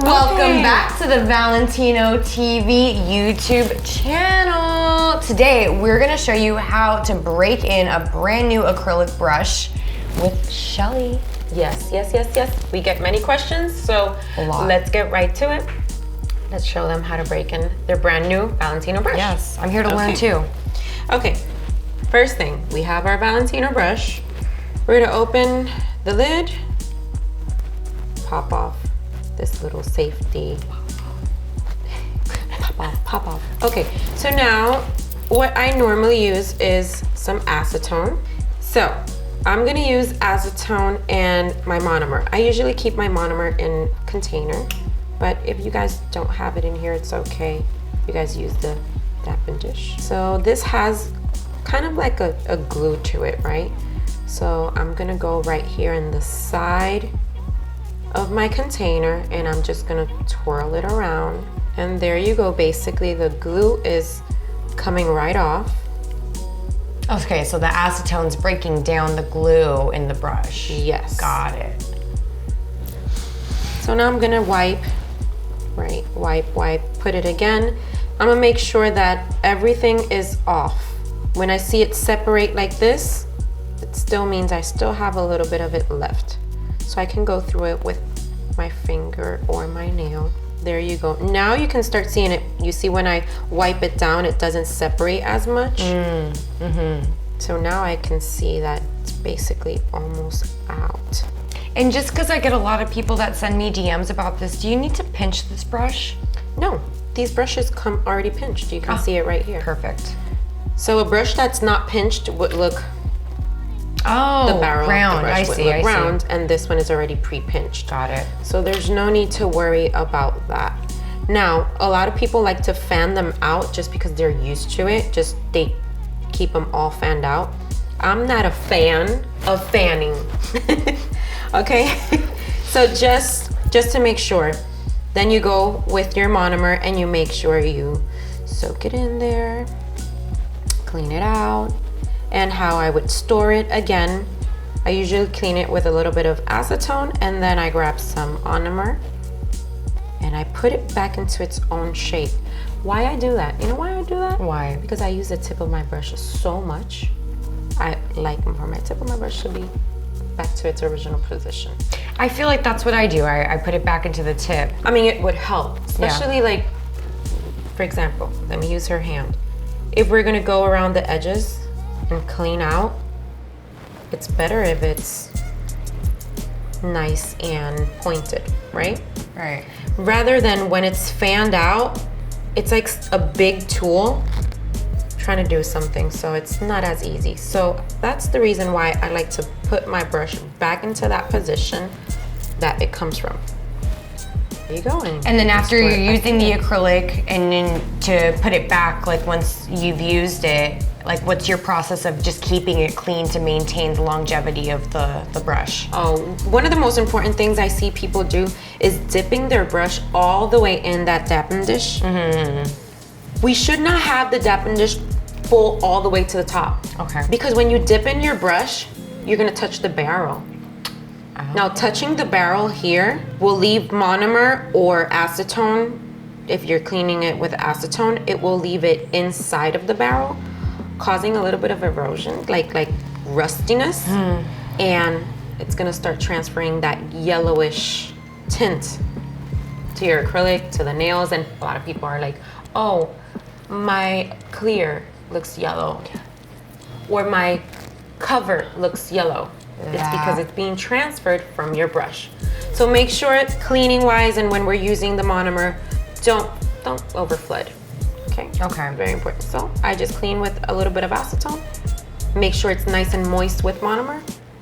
Welcome back to the Valentino TV YouTube channel. Today, we're gonna show you how to break in a brand new acrylic brush with Shelly. Yes. We get many questions, so let's get right to it. Let's show them how to break in their brand new Valentino brush. Yes, I'm here to learn too. Okay, first thing, we have our Valentino brush. We're gonna open the lid, pop off this little safety. Pop off. Okay, so now what I normally use is some acetone. So I'm gonna use acetone and my monomer. I usually keep my monomer in container, but if you guys don't have it in here, it's okay. You guys use the dappen dish. So this has kind of like a glue to it, right? So I'm gonna go right here in the side of my container and I'm just gonna twirl it around. And there you go, basically the glue is coming right off. Okay, so the acetone's breaking down the glue in the brush. Yes. Got it. So now I'm gonna wipe, put it again. I'm gonna make sure that everything is off. When I see it separate like this, it still means I still have a little bit of it left. So I can go through it with my finger or my nail. There you go. Now you can start seeing it. You see when I wipe it down, it doesn't separate as much. So now I can see that it's basically almost out. And just because I get a lot of people that send me DMs about this, do you need to pinch this brush? No, these brushes come already pinched. You can see it right here. Perfect. So a brush that's not pinched would look the barrel round. of the brush I would see, look round, and this one is already pre-pinched. Got it. So there's no need to worry about that. Now, a lot of people like to fan them out just because they're used to it. Just they keep them all fanned out. I'm not a fan of fanning. Okay, so just to make sure, then you go with your monomer and you make sure you soak it in there, clean it out. And how I would store it, again, I usually clean it with a little bit of acetone and then I grab some monomer and I put it back into its own shape. Why I do that? You know why I do that? Why? Because I use the tip of my brush so much. I like for my tip of my brush to be back to its original position. I feel like that's what I do. I put it back into the tip. I mean, it would help, especially like, for example, let me use her hand. If we're gonna go around the edges and clean out, it's better if it's nice and pointed, right? Right. Rather than when it's fanned out, it's like a big tool trying to do something, so it's not as easy. So that's the reason why I like to put my brush back into that position that it comes from. There you go. And then after you're using the acrylic and then to put it back, like once you've used it, like what's your process of just keeping it clean to maintain the longevity of the brush? Oh, one of the most important things I see people do is dipping their brush all the way in that dappen dish. We should not have the dappen dish full all the way to the top. Okay. Because when you dip in your brush, you're gonna touch the barrel. Now touching the barrel here will leave monomer or acetone. If you're cleaning it with acetone, it will leave it inside of the barrel, causing a little bit of erosion, like rustiness. And it's gonna start transferring that yellowish tint to your acrylic, to the nails. And a lot of people are like, oh, my clear looks yellow, or my cover looks yellow. It's because it's being transferred from your brush. So make sure, cleaning wise, and when we're using the monomer, don't overflood. Okay. Very important. So I just clean with a little bit of acetone. Make sure it's nice and moist with monomer,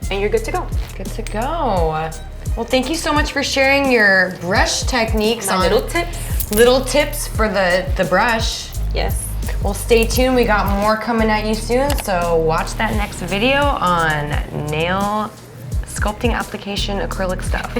and you're good to go. Good to go. Well, thank you so much for sharing your brush techniques. My little tips. Little tips for the brush. Yes. Well, stay tuned. We got more coming at you soon, so watch that next video on nail sculpting application acrylic stuff.